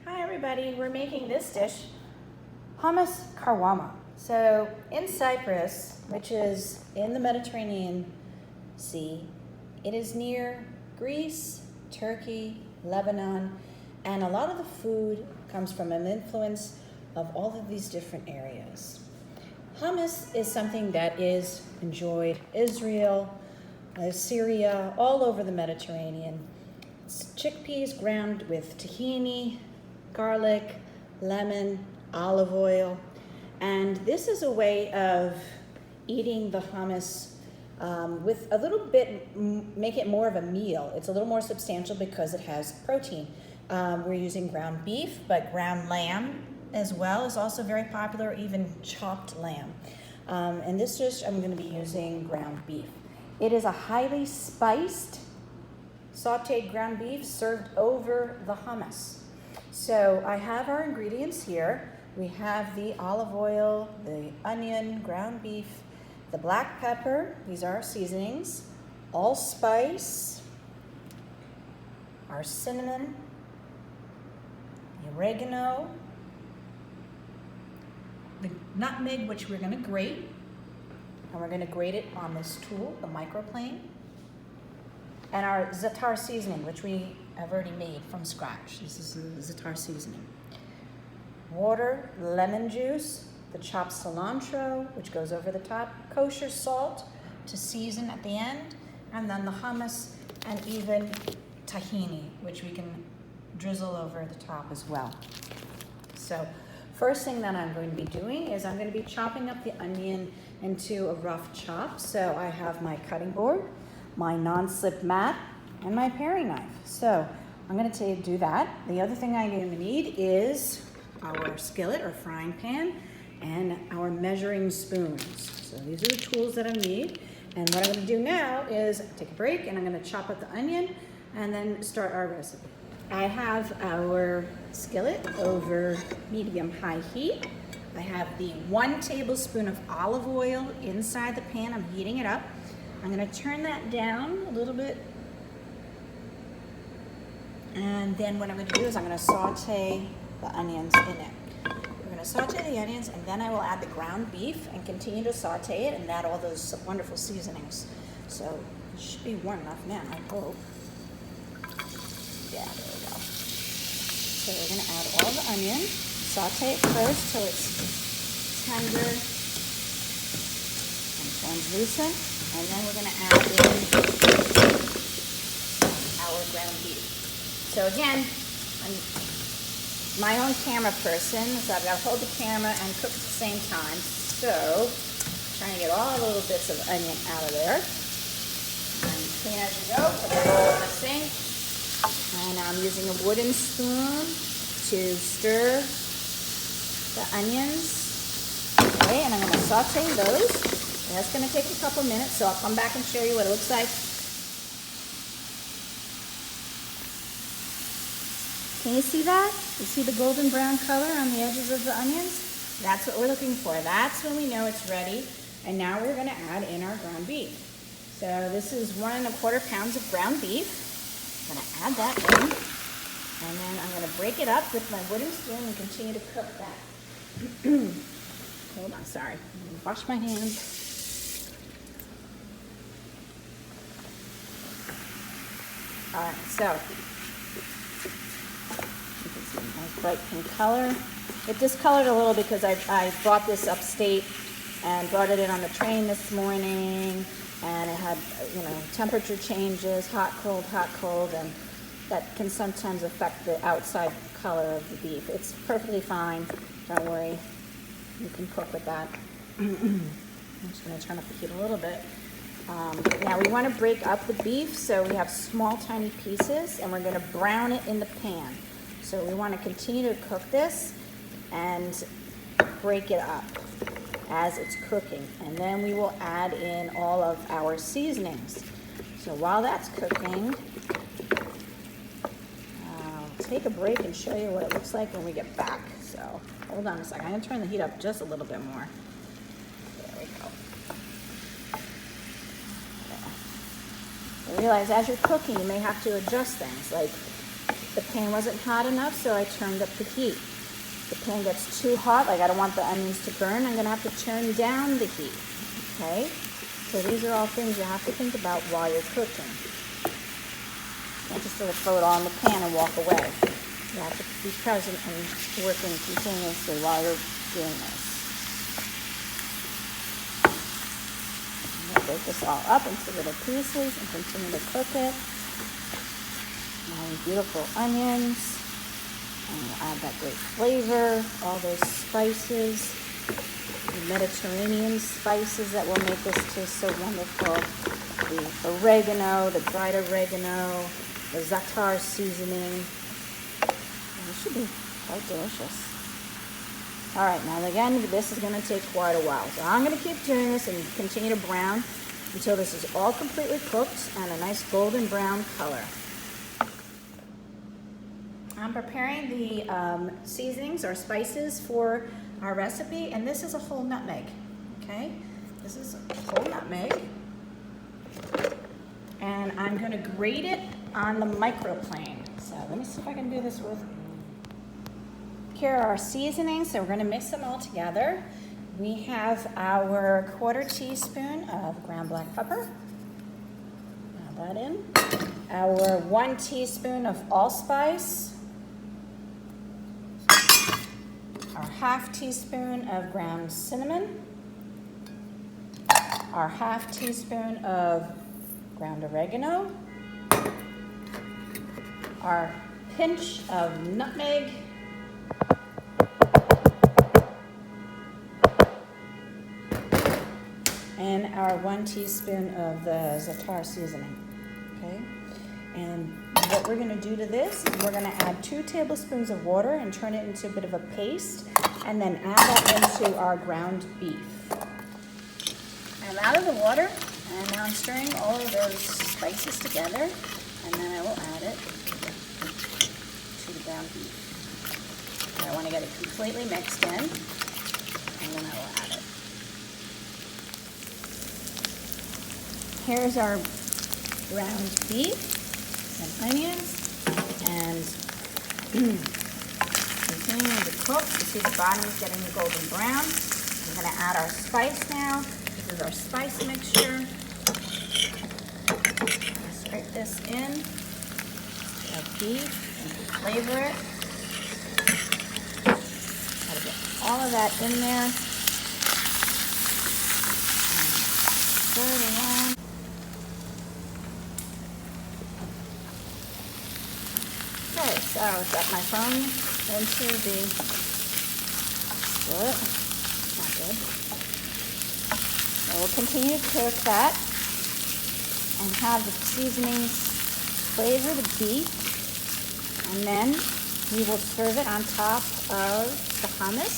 Hi everybody, we're making this dish, Hummus Kawarma. So in Cyprus, which is in the Mediterranean Sea, it is near Greece, Turkey, Lebanon, and a lot of the food comes from an influence of all of these different areas. Hummus is something that is enjoyed Israel, Syria, all over the Mediterranean. It's chickpeas ground with tahini, garlic, lemon, olive oil, and this is a way of eating the hummus with a little bit, make it more of a meal. It's a little more substantial because it has protein. We're using ground beef, but ground lamb as well is also very popular, even chopped lamb. And this dish, I'm going to be using ground beef. It is a highly spiced, sauteed ground beef served over the hummus. So I have our ingredients here. We have the olive oil, the onion, ground beef, the black pepper, these are our seasonings, allspice, our cinnamon, the oregano, the nutmeg, which we're gonna grate, and we're gonna grate it on this tool, the microplane, and our za'atar seasoning, which we have already made from scratch. This is the za'atar seasoning. Water, lemon juice, the chopped cilantro, which goes over the top, kosher salt to season at the end, and then the hummus, and even tahini, which we can drizzle over the top as well. So first thing that I'm going to be doing is I'm going to be chopping up the onion into a rough chop. So I have my cutting board, my non-slip mat, and my paring knife. So I'm going to do that. The other thing I'm going to need is our skillet or frying pan and our measuring spoons. So these are the tools that I need. And what I'm going to do now is take a break, and I'm going to chop up the onion and then start our recipe. I have our skillet over medium-high heat. I have the 1 tablespoon of olive oil inside the pan. I'm heating it up. I'm going to turn that down a little bit. And then what I'm going to do is I'm going to saute the onions in it. We're going to saute the onions, and then I will add the ground beef and continue to saute it and add all those wonderful seasonings. So it should be warm enough now, I hope. Yeah, there we go. So we're going to add all the onion, saute it first till it's tender and translucent, and then we're going to add in our ground beef. So again, I'm my own camera person, so I've got to hold the camera and cook at the same time. So trying to get all the little bits of onion out of there. And clean as you go, put the bowl in the sink. And I'm using a wooden spoon to stir the onions. Okay, and I'm going to saute those. And that's going to take a couple minutes, so I'll come back and show you what it looks like. Can you see that? You see the golden brown color on the edges of the onions? That's what we're looking for. That's when we know it's ready. And now we're going to add in our ground beef. So this is 1 1/4 pounds of ground beef. I'm going to add that in. And then I'm going to break it up with my wooden spoon and continue to cook that. Hold on, sorry. I'm going to wash my hands. All right, so nice bright pink color. It discolored a little because I bought this upstate and brought it in on the train this morning, and it had, temperature changes, hot, cold, and that can sometimes affect the outside color of the beef. It's perfectly fine. Don't worry. You can cook with that. I'm just going to turn up the heat a little bit. Now we want to break up the beef, so we have small, tiny pieces, and we're going to brown it in the pan. So we want to continue to cook this and break it up as it's cooking. And then we will add in all of our seasonings. So while that's cooking, I'll take a break and show you what it looks like when we get back. So hold on a second. I'm going to turn the heat up just a little bit more. There we go. Realize as you're cooking, you may have to adjust things. Like the pan wasn't hot enough, so I turned up the heat. The pan gets too hot, like I don't want the onions to burn, I'm gonna have to turn down the heat, okay? So these are all things you have to think about while you're cooking. Don't just sort of throw it all in the pan and walk away. You have to be present and working continuously while you're doing this. I'm gonna break this all up into little pieces and continue to cook it. Now beautiful onions, and we'll add that great flavor, all those spices, the Mediterranean spices that will make this taste so wonderful. The oregano, the dried oregano, the za'atar seasoning. It should be quite delicious. All right, now again, this is gonna take quite a while. So I'm gonna keep doing this and continue to brown until this is all completely cooked and a nice golden brown color. I'm preparing the seasonings or spices for our recipe, and this is a whole nutmeg, okay? This is a whole nutmeg. And I'm gonna grate it on the microplane. So let me see if I can do this with, here are our seasonings, so we're gonna mix them all together. We have our 1/4 teaspoon of ground black pepper. Add that in. Our 1 teaspoon of allspice. Our 1/2 teaspoon of ground cinnamon. Our 1/2 teaspoon of ground oregano. Our pinch of nutmeg. And our 1 teaspoon of the za'atar seasoning, okay? And what we're gonna do to this is we're gonna add 2 tablespoons of water and turn it into a bit of a paste, and then add that into our ground beef. I'm out of the water, and now I'm stirring all of those spices together, and then I will add it to the ground beef. And I wanna get it completely mixed in, and then I will add it. Here's our ground beef and onions, and continuing to cook. You see the bottom is getting golden brown. We're going to add our spice now. This is our spice mixture. Scrape this in, our beef, and flavor it. Try to get all of that in there. And stir it around. Okay, so I've got my phone into the split. Not good. So we'll continue to cook that and have the seasonings flavor the beef, and then we will serve it on top of the hummus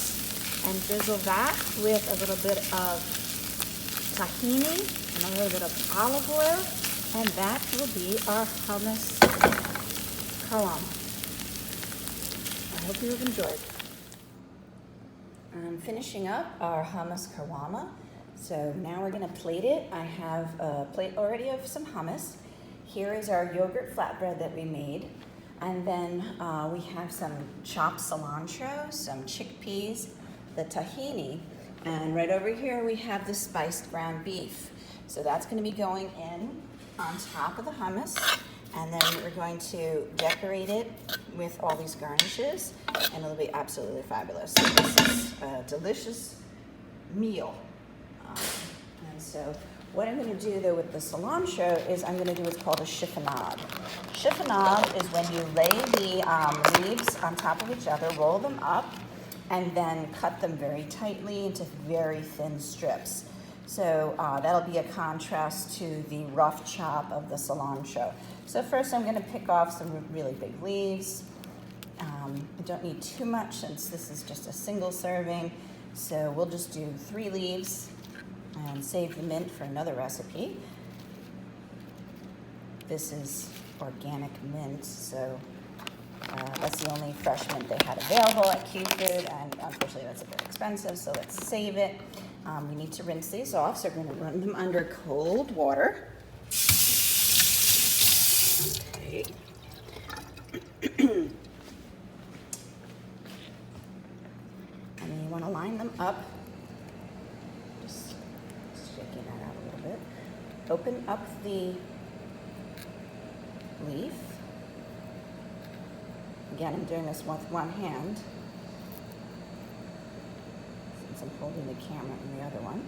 and drizzle that with a little bit of tahini and a little bit of olive oil, and that will be our hummus kawarma. I hope you have enjoyed. I'm finishing up our hummus kawarma. So now we're gonna plate it. I have a plate already of some hummus. Here is our yogurt flatbread that we made. And then we have some chopped cilantro, some chickpeas, the tahini, and right over here we have the spiced ground beef. So that's gonna be going in on top of the hummus. And then we're going to decorate it with all these garnishes, and it'll be absolutely fabulous. So this is a delicious meal. And so what I'm going to do though with the cilantro is I'm going to do what's called a chiffonade. Chiffonade is when you lay the leaves on top of each other, roll them up, and then cut them very tightly into very thin strips. So that'll be a contrast to the rough chop of the cilantro. So first I'm going to pick off some really big leaves. I don't need too much since this is just a single serving. So we'll just do 3 leaves and save the mint for another recipe. This is organic mint, so that's the only fresh mint they had available at Q Food, and unfortunately that's a bit expensive, so let's save it. We need to rinse these off, so we're going to run them under cold water. Okay. line them up. Just shaking that out a little bit. Open up the leaf. Again, I'm doing this with one hand, since I'm holding the camera in the other one.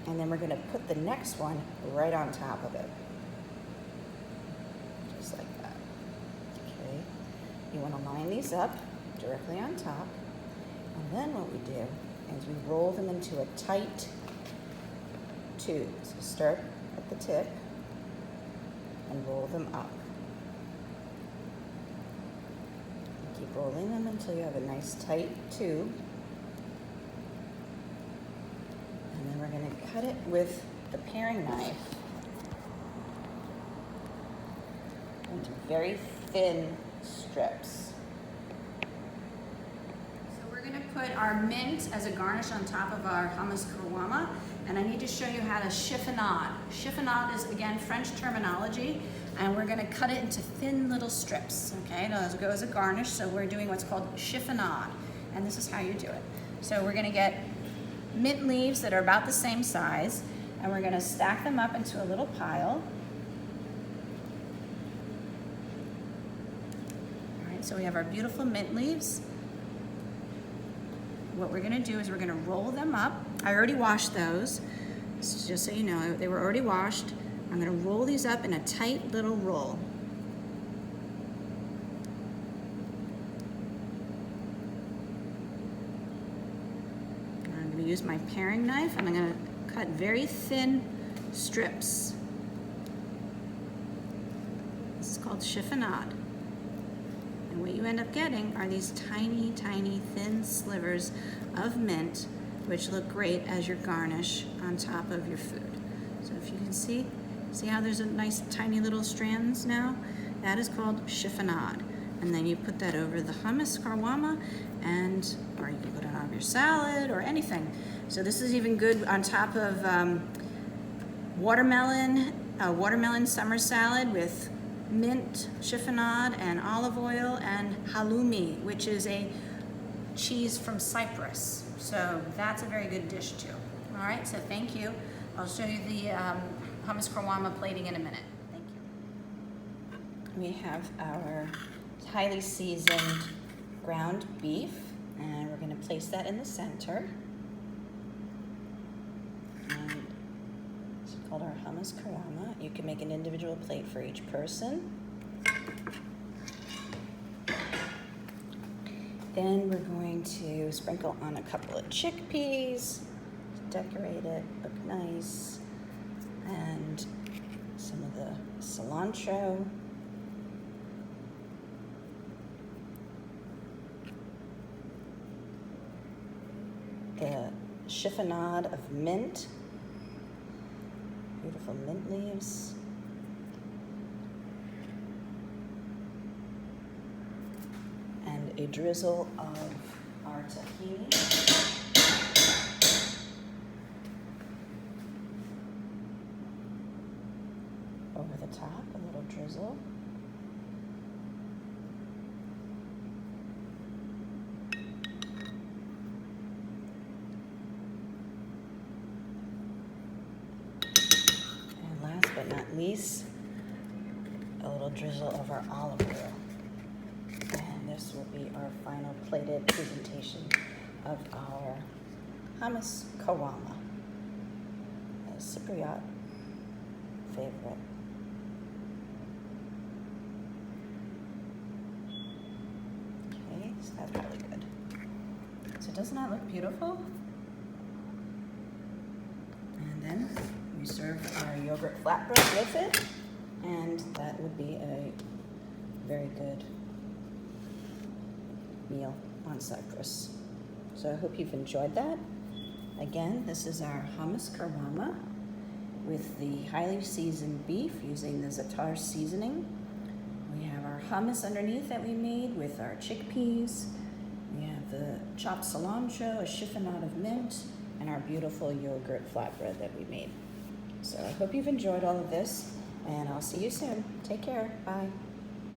And then we're going to put the next one right on top of it. Just like that. Okay. You want to line these up directly on top. And then what we do is we roll them into a tight tube. So start at the tip and roll them up. Keep rolling them until you have a nice tight tube. And then we're going to cut it with the paring knife into very thin strips. So we're going to put our mint as a garnish on top of our hummus kawarma, and I need to show you how to chiffonade. Chiffonade is, again, French terminology, and we're going to cut it into thin little strips, okay? It'll go as a garnish, so we're doing what's called chiffonade, and this is how you do it. So we're going to get mint leaves that are about the same size, and we're going to stack them up into a little pile. All right, so we have our beautiful mint leaves. What we're going to do is we're going to roll them up. I already washed those, so just so you know, they were already washed. I'm going to roll these up in a tight little roll. I'm going to use my paring knife, and I'm going to cut very thin strips. This is called chiffonade. And what you end up getting are these tiny, tiny, thin slivers of mint, which look great as your garnish on top of your food. So if you can see how there's a nice tiny little strands now? That is called chiffonade. And then you put that over the hummus kawarma, or you can put it on your salad or anything. So this is even good on top of watermelon summer salad with mint, chiffonade, and olive oil, and halloumi, which is a cheese from Cyprus. So that's a very good dish too. All right, so thank you. I'll show you the hummus kawarma plating in a minute. Thank you. We have our highly seasoned ground beef, and we're going to place that in the center. And it's called our hummus kawarma. You can make an individual plate for each person. Then we're going to sprinkle on a couple of chickpeas to decorate it, look nice, and some of the cilantro. The chiffonade of mint, beautiful mint leaves. And a drizzle of our tahini. Over the top, a little drizzle. And last but not least, a little drizzle of our olive oil. And this will be our final plated presentation of our hummus kawarma, a Cypriot favorite. Okay, so that's really good. So doesn't that look beautiful? And then we serve our yogurt flatbread with it, and that would be a very good meal on Cyprus. So I hope you've enjoyed that. Again, this is our hummus kawarma with the highly seasoned beef using the za'atar seasoning. We have our hummus underneath that we made with our chickpeas. We have the chopped cilantro, a chiffonade of mint, and our beautiful yogurt flatbread that we made. So I hope you've enjoyed all of this, and I'll see you soon. Take care. Bye.